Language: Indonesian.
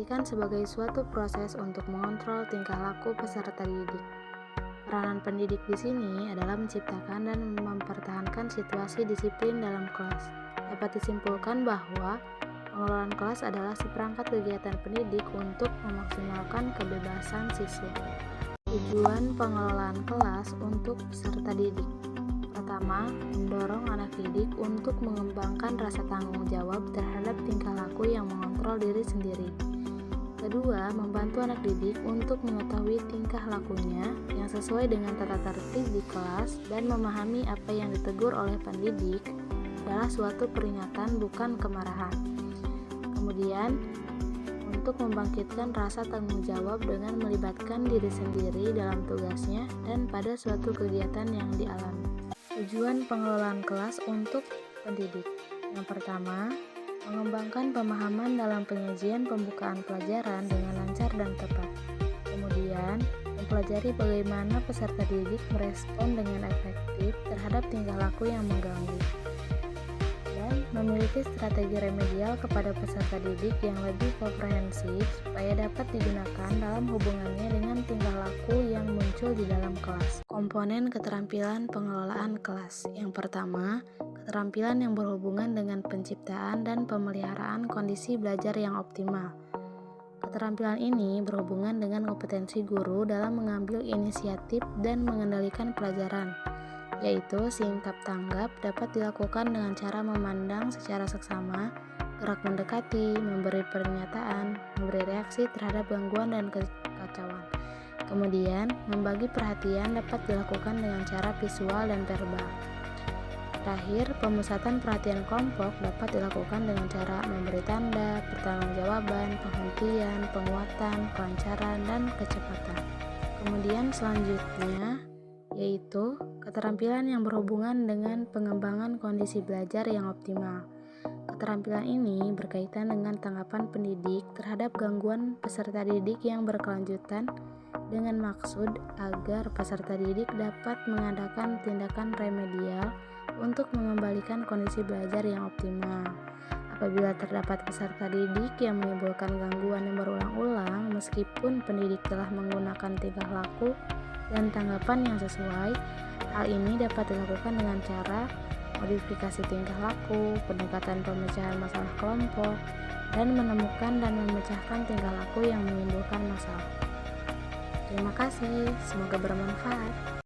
diartikan sebagai suatu proses untuk mengontrol tingkah laku peserta didik. Peranan pendidik di sini adalah menciptakan dan mempertahankan situasi disiplin dalam kelas. Dapat disimpulkan bahwa pengelolaan kelas adalah seperangkat kegiatan pendidik untuk memaksimalkan kebebasan siswa. Tujuan pengelolaan kelas untuk peserta didik. Pertama, mendorong anak didik untuk mengembangkan rasa tanggung jawab terhadap tingkah laku yang mengontrol diri sendiri. Kedua, membantu anak didik untuk mengetahui tingkah lakunya yang sesuai dengan tata tertib di kelas dan memahami apa yang ditegur oleh pendidik adalah suatu peringatan bukan kemarahan. Kemudian, untuk membangkitkan rasa tanggung jawab dengan melibatkan diri sendiri dalam tugasnya dan pada suatu kegiatan yang dialami. Tujuan pengelolaan kelas untuk pendidik. Yang pertama, mengembangkan pemahaman dalam penyajian pembukaan pelajaran dengan lancar dan tepat. Kemudian, mempelajari bagaimana peserta didik merespon dengan efektif terhadap tingkah laku yang mengganggu. Memiliki strategi remedial kepada peserta didik yang lebih komprehensif supaya dapat digunakan dalam hubungannya dengan tingkah laku yang muncul di dalam kelas. Komponen keterampilan pengelolaan kelas. Yang pertama, keterampilan yang berhubungan dengan penciptaan dan pemeliharaan kondisi belajar yang optimal. Keterampilan ini berhubungan dengan kompetensi guru dalam mengambil inisiatif dan mengendalikan pelajaran, yaitu singkap tanggap dapat dilakukan dengan cara memandang secara seksama, gerak mendekati, memberi pernyataan, memberi reaksi terhadap gangguan dan kekacauan. Kemudian, membagi perhatian dapat dilakukan dengan cara visual dan verbal. Terakhir, pemusatan perhatian kelompok dapat dilakukan dengan cara memberi tanda, pertanggungjawaban, penghentian, penguatan, kelancaran, dan kecepatan. Kemudian selanjutnya, yaitu keterampilan yang berhubungan dengan pengembangan kondisi belajar yang optimal. Keterampilan ini berkaitan dengan tanggapan pendidik terhadap gangguan peserta didik yang berkelanjutan dengan maksud agar peserta didik dapat mengadakan tindakan remedial untuk mengembalikan kondisi belajar yang optimal. Apabila terdapat peserta didik yang menimbulkan gangguan yang berulang-ulang meskipun pendidik telah menggunakan tingkah laku dan tanggapan yang sesuai, hal ini dapat dilakukan dengan cara modifikasi tingkah laku, pendekatan pemecahan masalah kelompok, dan menemukan dan memecahkan tingkah laku yang menimbulkan masalah. Terima kasih, semoga bermanfaat.